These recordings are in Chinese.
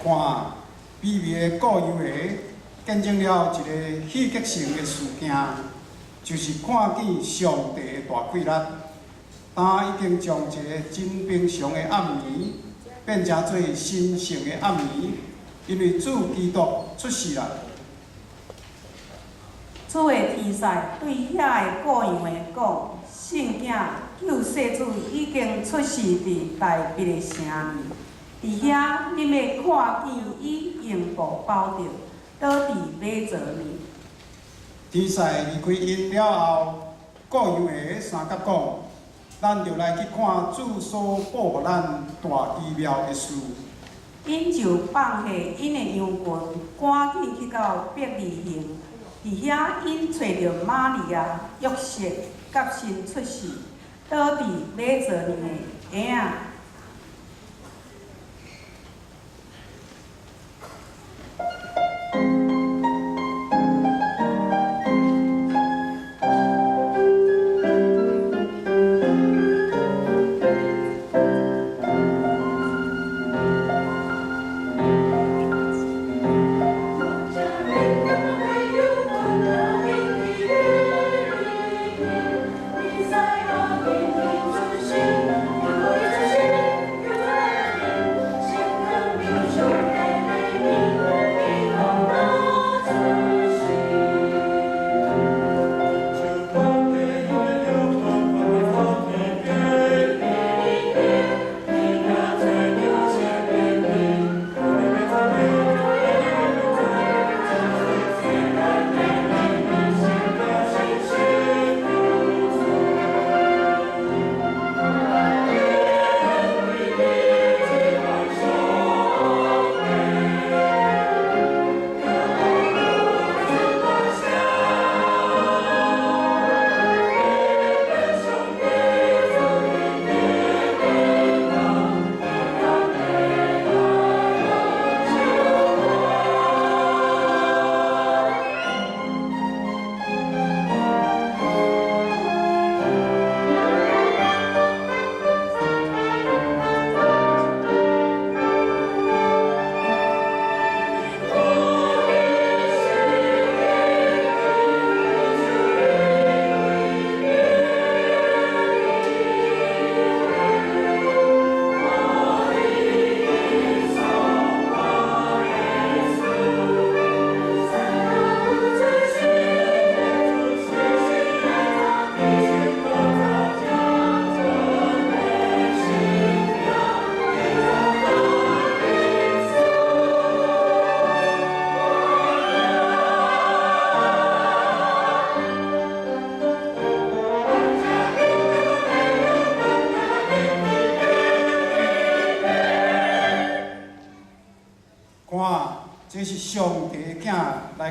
看美味的故乡的，见证了一个戏剧性的事件，就是看见上帝的大quỹ力。他已经将一个真平常的暗暝，变成做神圣的暗暝，因为主基督出世了。主的天使对遐个故乡的讲：圣囝救世主已经出世伫大别的城里，伫遐你要看见伊用布包着，倒伫马槽里。天使离开因了后，故乡的三角讲：咱就来去看主所报互咱大奇妙的事。因就放下因的羊群，赶紧去到伯利恒。伫遐，因找着玛利亚、约瑟，甲新出世，倒伫马槽里的婴仔。在那平平之心，有一次。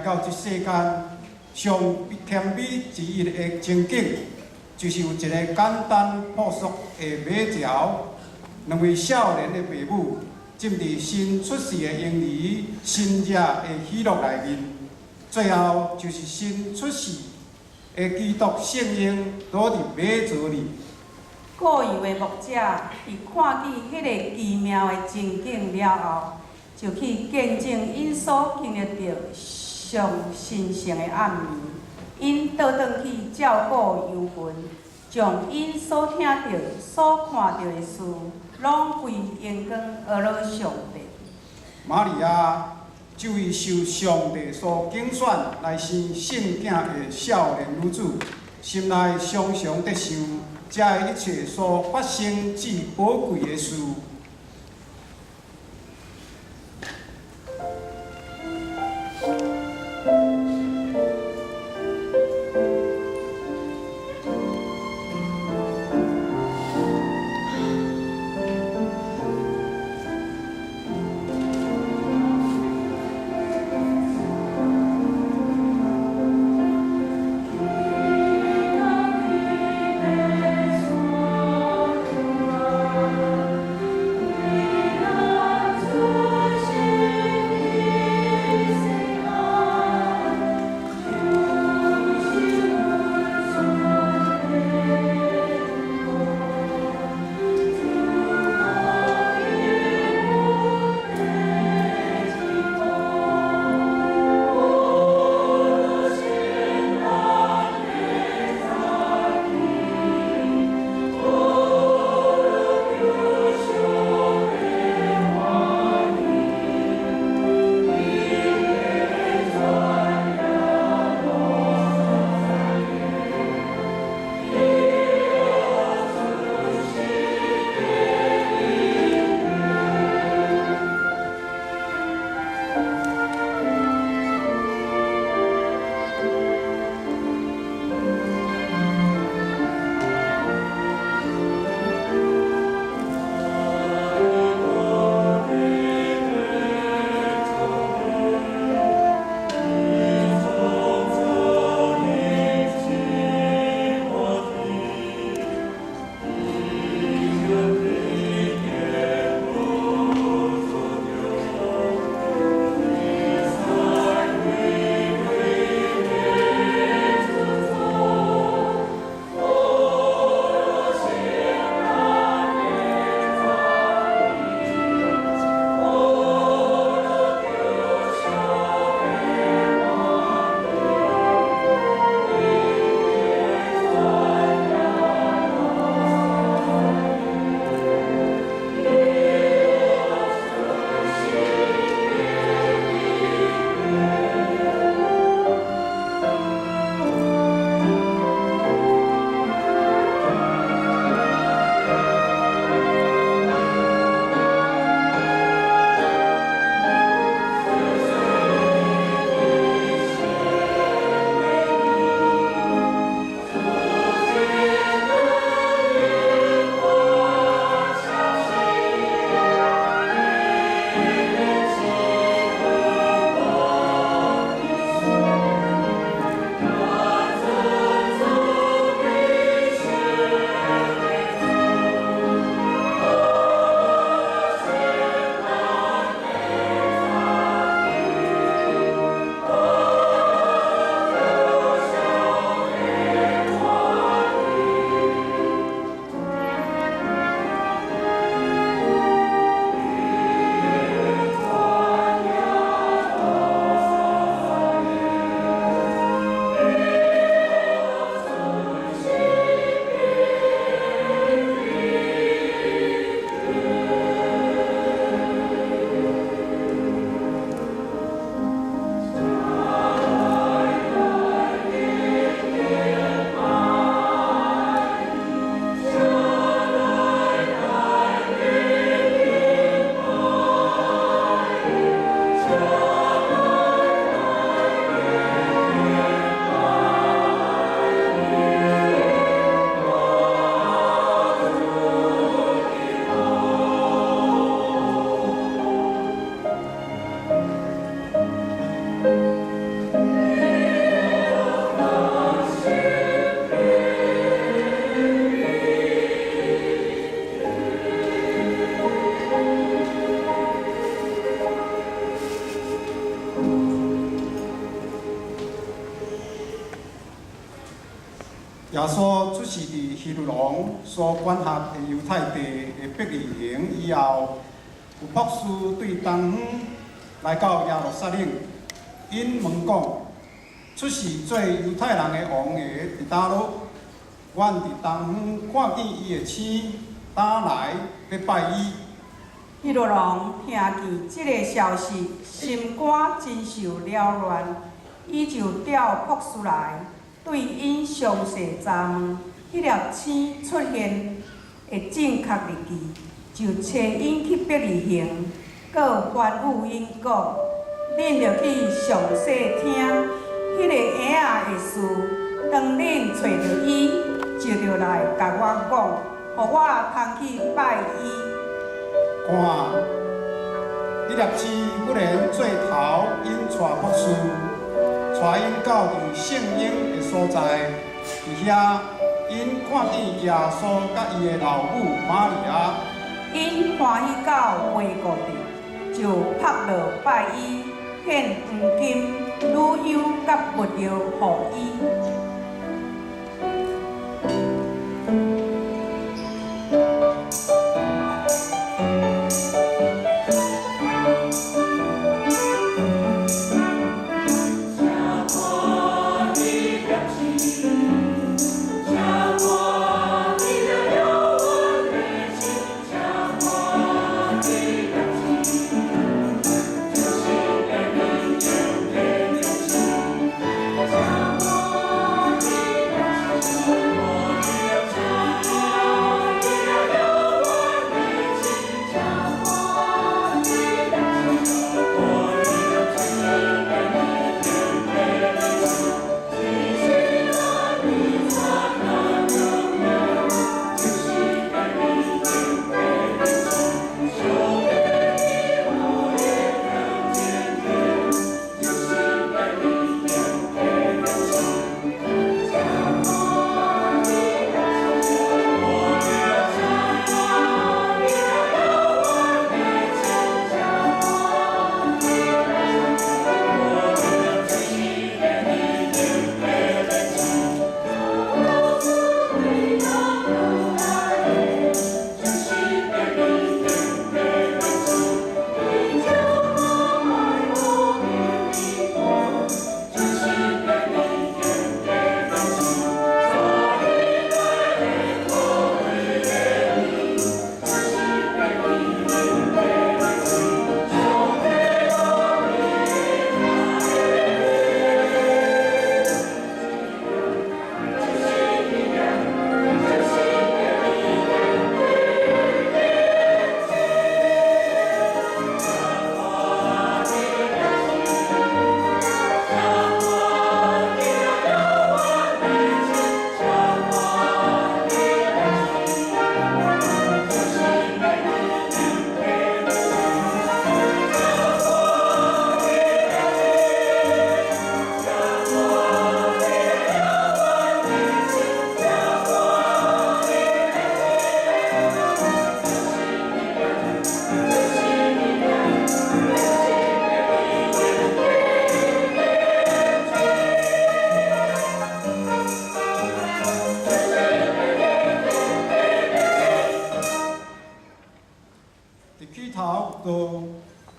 到这世间，上甜美之一的情景，就是有一个简单朴素的马条，两位少年的父母，浸伫新出世的婴儿新热的喜乐内面，最后就是新出世的基督圣婴倒伫马槽里。古语的牧者伫看见迄个奇妙的情景了后，就去见证因所经历到上神圣的暗暝。因倒转去照顾游魂，将因所听到、所看到的事，拢归荣光阿拉上帝。玛利亚这位受上帝所拣选来生圣囝的少年女子，心内常常在想，这一切所发生至宝贵的事。耶稣出世伫希律王所管辖的犹太地的伯利恒以后，有博士对东方来到耶路撒冷，因问讲：出世做犹太人的王的伫倒落？阮伫东方看见伊的星，打来要拜伊。希律王听见即个消息，心肝真受了乱，伊就调博士来，对因详细查问，迄粒星出现的正确日期，就找因去伯利恒，搁吩咐因讲：恁着去详细听迄个婴仔的事，当恁找着伊，就着来甲我讲，互我通去拜伊。看，迄粒星忽然做头，因带博士，带因到伫圣婴的所在，伫遐因看见耶稣甲伊的老母玛利亚，因欢喜到回顾地，就拍落拜伊，献黄金、乳油甲物料互伊。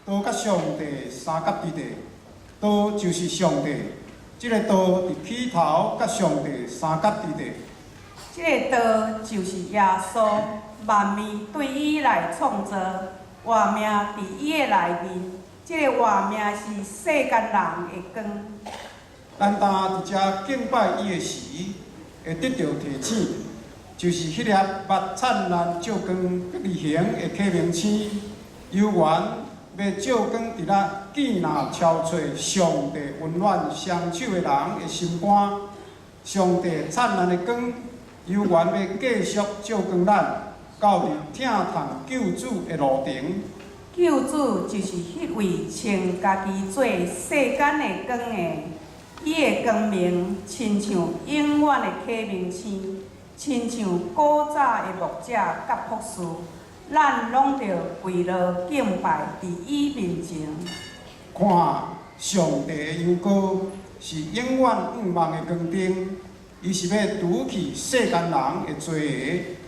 道甲上帝三甲伫地，道就是上帝。即个道伫起头甲上帝三甲伫地。即个道就是耶稣，万物对伊来创造，活命伫伊的内面。即个活命是世间人的光。咱当伫遮敬拜伊的时，会得到提醒，就是迄粒目灿烂照光伯利恒的启明星，由原要照光伫咱见若超找上帝温暖双手的人的心肝。上帝灿烂的光，由原要继续照光咱，到伫疼痛救主的路程。救主就是迄位称家己做世间的光的，伊的光明亲像永远的启明星，亲像古早的牧者甲博士，咱拢着跪落敬拜伫伊面前。看上帝的羊羔是永远不忘的光灯，伊是要除去世间人的罪恶。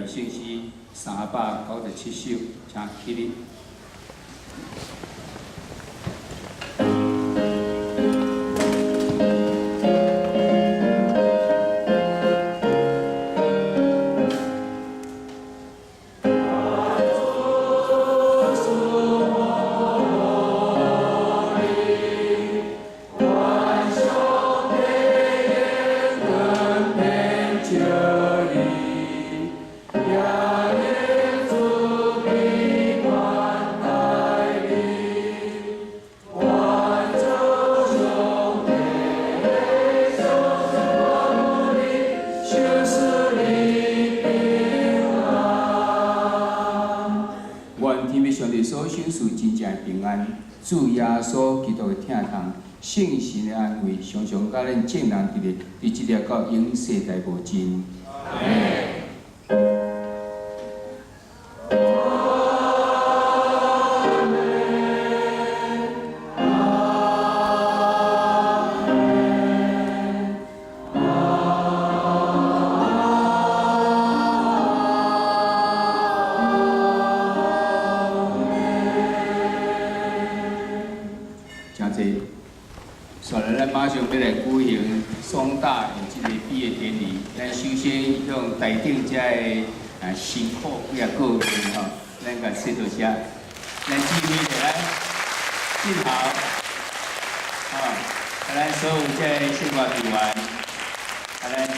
信息397首，请起立。呀，耶稣的爱。主耶稣基督的疼痛，圣神的安慰，常常甲咱众人伫即个到永世代无尽。所以咱马上要来举行双大的即个毕业典礼。咱首先用台顶遮的辛苦也个人吼，咱甲说多谢。咱姊妹哋来敬好，啊，咱所有这圣歌队员，咱这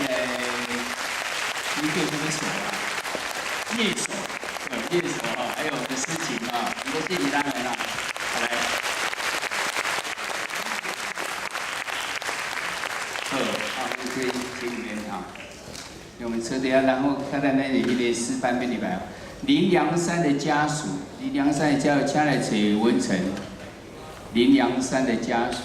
一个什么手啊？乐手，乐手哈，还有我们的诗情啊，很多谢谢他们啊，来。可以请你们啊，我们车队啊，然后看看那里一个示范俾你们。林良山的家属，林良山的家属，请来找文成。林良山的家属。